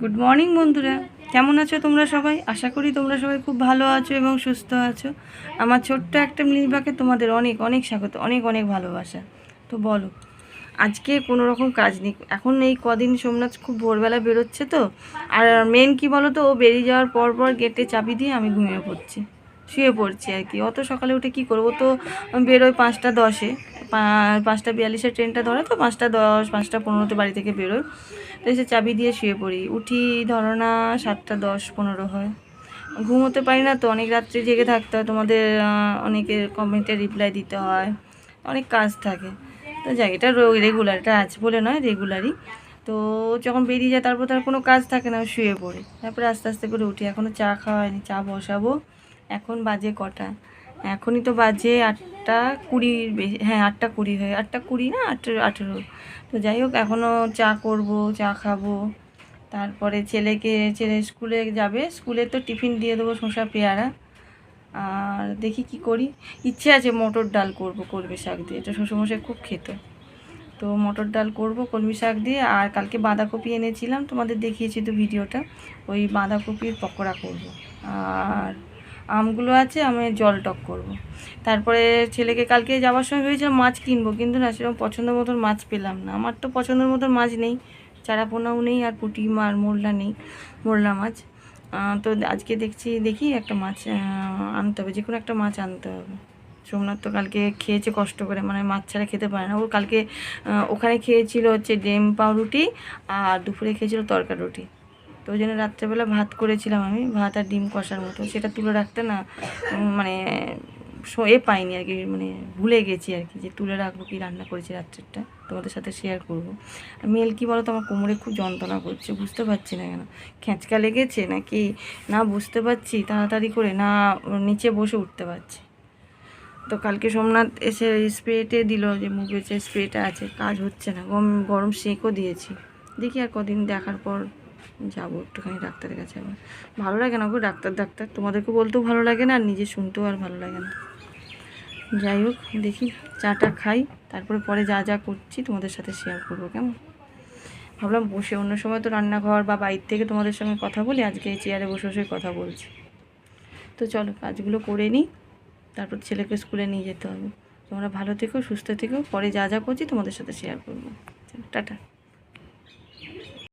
Good morning বন্ধুরা, কেমন আছো তোমরা সবাই? আশা করি তোমরা সবাই খুব ভালো আছো এবং সুস্থ আছো। আমার ছোট্ট একটা মিলিবাকে তোমাদের অনেক অনেক স্বাগত, অনেক অনেক ভালোবাসা। তো বলো, আজকে কোনো রকম কাজ নেই। এখন এই কদিন সোমনাথ খুব ভোরবেলা বেরোচ্ছে তো, আর মেন কি বলো তো, ও বেরিয়ে যাওয়ার পর পর গেটে চাবি দিয়ে আমি শুয়ে পড়ছি আর কি। অত সকালে উঠে কি করবো? তো বেরোয় 5টা 10-এ, 5টা 42-এর ট্রেনটা ধরে, তো 5টা 10 5টা 15-তে বাড়ি থেকে বেরোয়। তো এসে চাবি দিয়ে শুয়ে পড়ি, উঠি ধরো না 7টা 10-15 হয়। ঘুমোতে পারি না তো, অনেক রাত্রে জেগে থাকতে হয়, তোমাদের অনেকের কমেন্টে রিপ্লাই দিতে হয়, অনেক কাজ থাকে। তো যাই, এটা রেগুলার, এটা আছে বলে নয়, রেগুলারই। তো যখন বেরিয়ে যায় তারপর তার কোনো কাজ থাকে না, শুয়ে পড়ে। তারপরে আস্তে আস্তে করে উঠি। এখনও চা খাওয়া হয়নি, চা বসাবো। এখন বাজে কটা? এখনই তো বাজে 8টা 20 বেশি, হ্যাঁ 8টা 20 হয়, 8টা 20 না 8টা 18। তো যাই হোক, এখনও চা করব, চা খাবো। তারপরে ছেলে স্কুলে যাবে, স্কুলে তো টিফিন দিয়ে দেবো শসা পেয়ারা। আর দেখি কি করি, ইচ্ছে আছে মটর ডাল করব কলমি শাক দিয়ে, এটা শ্বশুরমশাই খুব খেত। তো মটর ডাল করব কলমি শাক দিয়ে। আর কালকে বাঁধাকপি এনেছিলাম, তোমাদের দেখিয়েছি তো ভিডিওটা, ওই বাঁধাকপির পকোড়া করব। আর আমগুলো আছে, আমি জল টক করব। তারপরে ছেলেকে কালকে যাওয়ার সময় ভেবেছিলাম মাছ কিনবো, কিন্তু না সেরকম পছন্দ মতন মাছ পেলাম না। আমার তো পছন্দের মতন মাছ নেই, চারাপোনাও নেই, আর পুঁটি আর মোরলা নেই, মোরলা মাছ। তো আজকে দেখি একটা মাছ আনতে হবে, যে কোনো একটা মাছ আনতে হবে। সোমনাথ তো কালকে খেয়েছে কষ্ট করে, মানে মাছ ছাড়া খেতে পারে না। ও কালকে ওখানে খেয়েছিল হচ্ছে ডিম পাউরুটি, আর দুপুরে খেয়েছিল তরকা রুটি। তো ওই জন্য রাত্রেবেলা ভাত করেছিলাম আমি, ভাত আর ডিম কষার মতো। সেটা তুলে রাখতে না মানে পাইনি আর কি, মানে ভুলে গেছি আর কি, যে তুলে রাখবো কি রান্না করেছি রাত্রেরটা, তোমাদের সাথে শেয়ার করবো। মেল কি বলো তো, আমার কোমরে খুব যন্ত্রণা করছে, বুঝতে পারছি না কেন, খেঁচকা লেগেছে নাকি না বুঝতে পারছি, তাড়াতাড়ি করে না নিচে বসে উঠতে পারছি। তো কালকে সোমনাথ এসে স্প্রেটে দিল, যে মুখে যে স্প্রেটা আছে, কাজ হচ্ছে না, গরম সেঁকও দিয়েছি। দেখি আর কদিন দেখার পর যাবো একটুখানি ডাক্তারের কাছে। আবার ভালো লাগে না গো ডাক্তার, তোমাদেরকে বলতেও ভালো লাগে না, আর নিজে শুনতেও আর ভালো লাগে না। যাই হোক, দেখি চাটা খাই, তারপরে পরে যা যা করছি তোমাদের সাথে শেয়ার করবো, কেমন? ভাবলাম বসে, অন্য সময় তো রান্নাঘর বা বাইরে থেকে তোমাদের সঙ্গে কথা বলি, আজকে এই চেয়ারে বসে বসে কথা বলছি। তো চলো কাজগুলো করে নিই, তারপর ছেলেকে স্কুলে নিয়ে যেতে হবে। তোমরা ভালো থেকো, সুস্থ থেকো, পরে যা যা করছি তোমাদের সাথে শেয়ার করবো। টাটা।